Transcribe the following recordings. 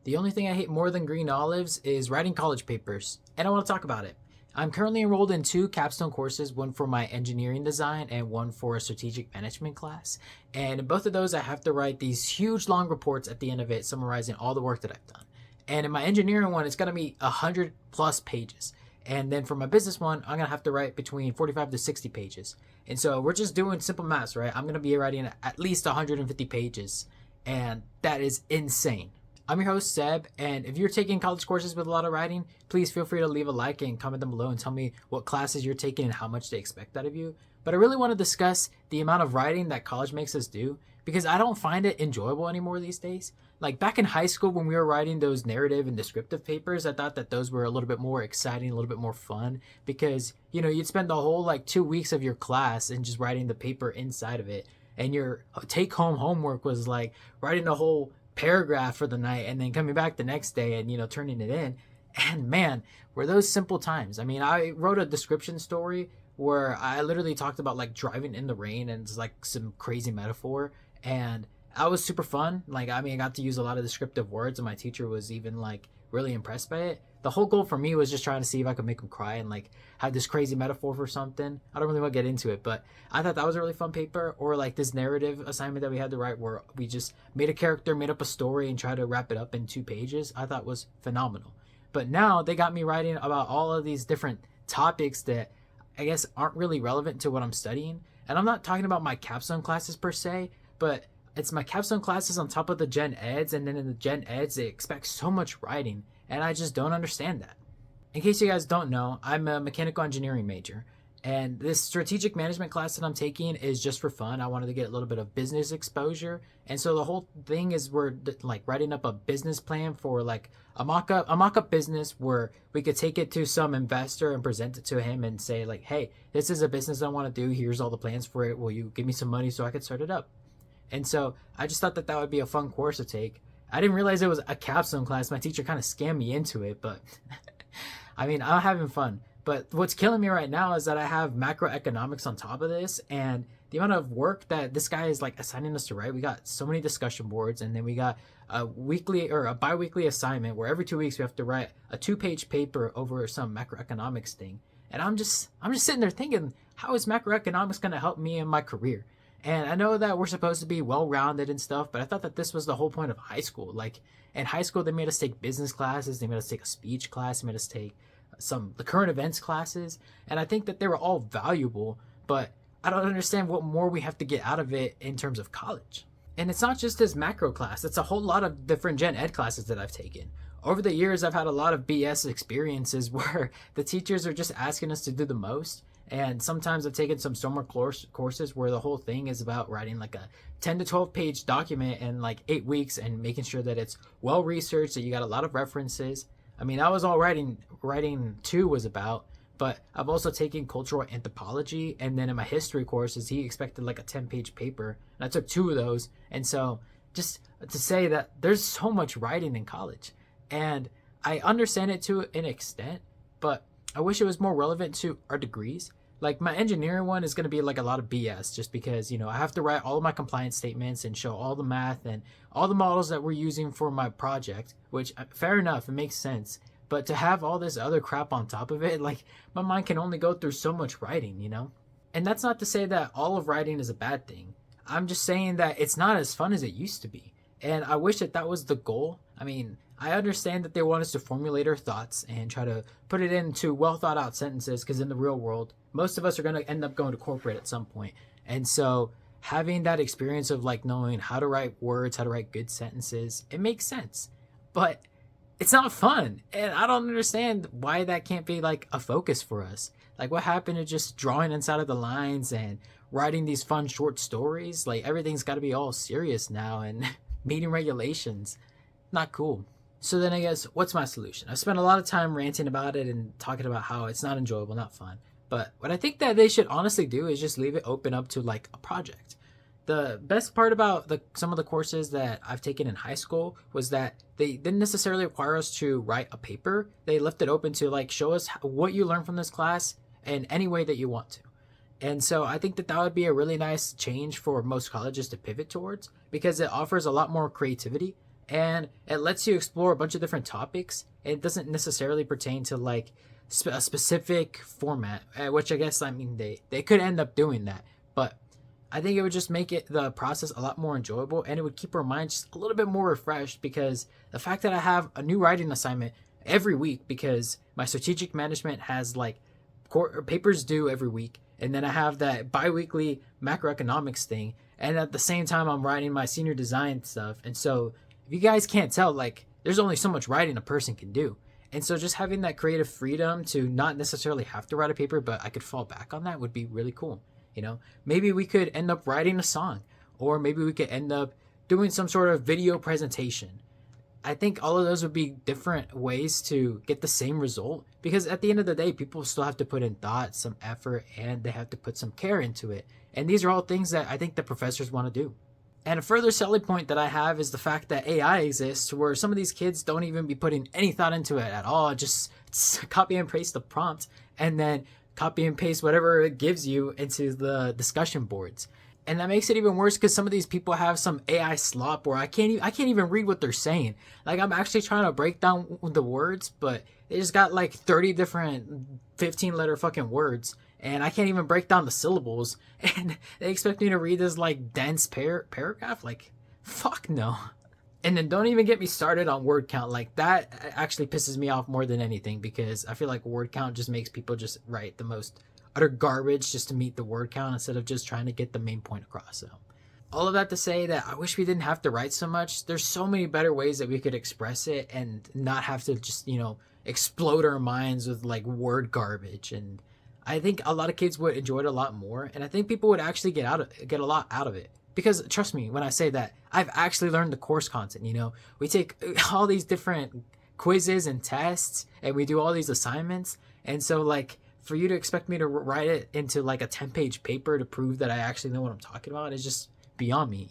The only thing I hate more than green olives is writing college papers, and I want to talk about it. I'm currently enrolled in two capstone courses, one for my engineering design and one for a strategic management class. And in both of those, I have to write these huge long reports at the end of it summarizing all the work that I've done. And in my engineering one, it's going to be 100 plus pages. And then for my business one, I'm going to have to write between 45 to 60 pages. And so we're just doing simple maths, right? I'm going to be writing at least 150 pages. And that is insane. I'm your host, Seb, and if you're taking college courses with a lot of writing, please feel free to leave a like and comment down below and tell me what classes you're taking and how much they expect out of you. But I really want to discuss the amount of writing that college makes us do because I don't find it enjoyable anymore these days. Like back in high school when we were writing those narrative and descriptive papers, I thought that those were a little bit more exciting, a little bit more fun because, you'd spend the whole 2 weeks of your class and just writing the paper inside of it. And your take home homework was like writing a whole paragraph for the night and then coming back the next day and turning it in. And man, were those simple times. I mean, I wrote a description story where I literally talked about driving in the rain and it's some crazy metaphor, and that was super fun. I got to use a lot of descriptive words and my teacher was even really impressed by it. The whole goal for me was just trying to see if I could make him cry and have this crazy metaphor for something. I don't really want to get into it, but I thought that was a really fun paper. Or this narrative assignment that we had to write where we just made a character, made up a story, and tried to wrap it up in 2 pages. I thought was phenomenal. But now they got me writing about all of these different topics that I guess aren't really relevant to what I'm studying. And I'm not talking about my capstone classes per se, but it's my capstone classes on top of the gen eds, and then in the gen eds they expect so much writing, and I just don't understand that. In case you guys don't know, I'm a mechanical engineering major, and this strategic management class that I'm taking is just for fun. I wanted to get a little bit of business exposure, and so the whole thing is we're writing up a business plan for a mock-up business where we could take it to some investor and present it to him and say hey, this is a business I want to do. Here's all the plans for it. Will you give me some money so I could start it up? And so I just thought that would be a fun course to take. I didn't realize it was a capstone class. My teacher kind of scammed me into it, but I mean, I'm having fun. But what's killing me right now is that I have macroeconomics on top of this, and the amount of work that this guy is assigning us to write. We got so many discussion boards, and then we got a weekly or a bi-weekly assignment where every 2 weeks we have to write a 2-page paper over some macroeconomics thing. And I'm just sitting there thinking, how is macroeconomics going to help me in my career? And I know that we're supposed to be well-rounded and stuff, but I thought that this was the whole point of high school. In high school, they made us take business classes, they made us take a speech class, they made us take the current events classes, and I think that they were all valuable, but I don't understand what more we have to get out of it in terms of college. And it's not just this macro class, it's a whole lot of different gen ed classes that I've taken. Over the years, I've had a lot of BS experiences where the teachers are just asking us to do the most. And sometimes I've taken some summer courses where the whole thing is about writing a 10 to 12 page document in 8 weeks and making sure that it's well researched, that you got a lot of references. I mean, that was all writing 2 was about, but I've also taken cultural anthropology, and then in my history courses, he expected a 10-page paper, and I took 2 of those. And so just to say that there's so much writing in college, and I understand it to an extent, but I wish it was more relevant to our degrees. My engineering one is going to be a lot of BS just because, I have to write all of my compliance statements and show all the math and all the models that we're using for my project, which fair enough, it makes sense. But to have all this other crap on top of it, my mind can only go through so much writing, And that's not to say that all of writing is a bad thing. I'm just saying that it's not as fun as it used to be. And I wish that was the goal. I mean, I understand that they want us to formulate our thoughts and try to put it into well thought out sentences because in the real world, most of us are going to end up going to corporate at some point. And so having that experience of knowing how to write words, how to write good sentences, it makes sense. But it's not fun. And I don't understand why that can't be a focus for us. What happened to just drawing inside of the lines and writing these fun short stories? Everything's got to be all serious now and meeting regulations. Not cool. So then I guess, what's my solution? I spent a lot of time ranting about it and talking about how it's not enjoyable, not fun. But what I think that they should honestly do is just leave it open up to a project. The best part about some of the courses that I've taken in high school was that they didn't necessarily require us to write a paper. They left it open to show us what you learned from this class in any way that you want to. And so I think that would be a really nice change for most colleges to pivot towards because it offers a lot more creativity. and it lets you explore a bunch of different topics. It doesn't necessarily pertain to like a specific format, which I guess, I mean, they could end up doing that, but I think it would just make the process a lot more enjoyable, and it would keep our mind just a little bit more refreshed, because the fact that I have a new writing assignment every week, because my strategic management has like papers due every week, and then I have that bi-weekly macroeconomics thing, and at the same time I'm writing my senior design stuff. And so if you guys can't tell, like, there's only so much writing a person can do. And so just having that creative freedom to not necessarily have to write a paper, but I could fall back on that, would be really cool. Maybe we could end up writing a song, or maybe we could end up doing some sort of video presentation. I think all of those would be different ways to get the same result, because at the end of the day, people still have to put in thought, some effort, and they have to put some care into it. And these are all things that I think the professors want to do. And a further selling point that I have is the fact that AI exists, where some of these kids don't even be putting any thought into it at all. Just copy and paste the prompt, and then copy and paste whatever it gives you into the discussion boards. And that makes it even worse, because some of these people have some AI slop where I can't even read what they're saying. Like, I'm actually trying to break down the words, but they just got like 30 different 15-letter fucking words, and I can't even break down the syllables. And they expect me to read this like dense paragraph? Like, fuck no. And then don't even get me started on word count. Like, that actually pisses me off more than anything, because I feel like word count just makes people just write the most utter garbage just to meet the word count, instead of just trying to get the main point across. So all of that to say that I wish we didn't have to write so much. There's so many better ways that we could express it and not have to just, explode our minds with like word garbage. And I think a lot of kids would enjoy it a lot more, and I think people would actually get a lot out of it. Because trust me when I say that, I've actually learned the course content. We take all these different quizzes and tests, and we do all these assignments. And so, like, for you to expect me to write it into like a 10-page paper to prove that I actually know what I'm talking about is just beyond me.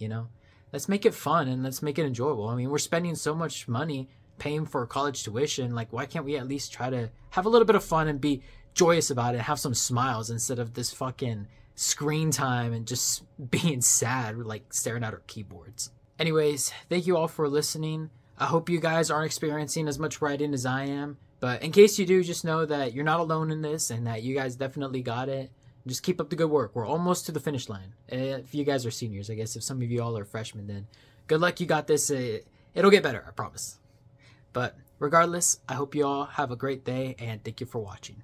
Let's make it fun, and let's make it enjoyable. I mean, we're spending so much money paying for college tuition. Like, why can't we at least try to have a little bit of fun and be joyous about it, have some smiles, instead of this fucking screen time and just being sad, like staring at our keyboards. Anyways, thank you all for listening. I hope you guys aren't experiencing as much writing as I am, but in case you do, just know that you're not alone in this, and that you guys definitely got it. Just keep up the good work. We're almost to the finish line. If you guys are seniors, I guess if some of you all are freshmen, then good luck. You got this. It'll get better, I promise. But regardless, I hope you all have a great day, and thank you for watching.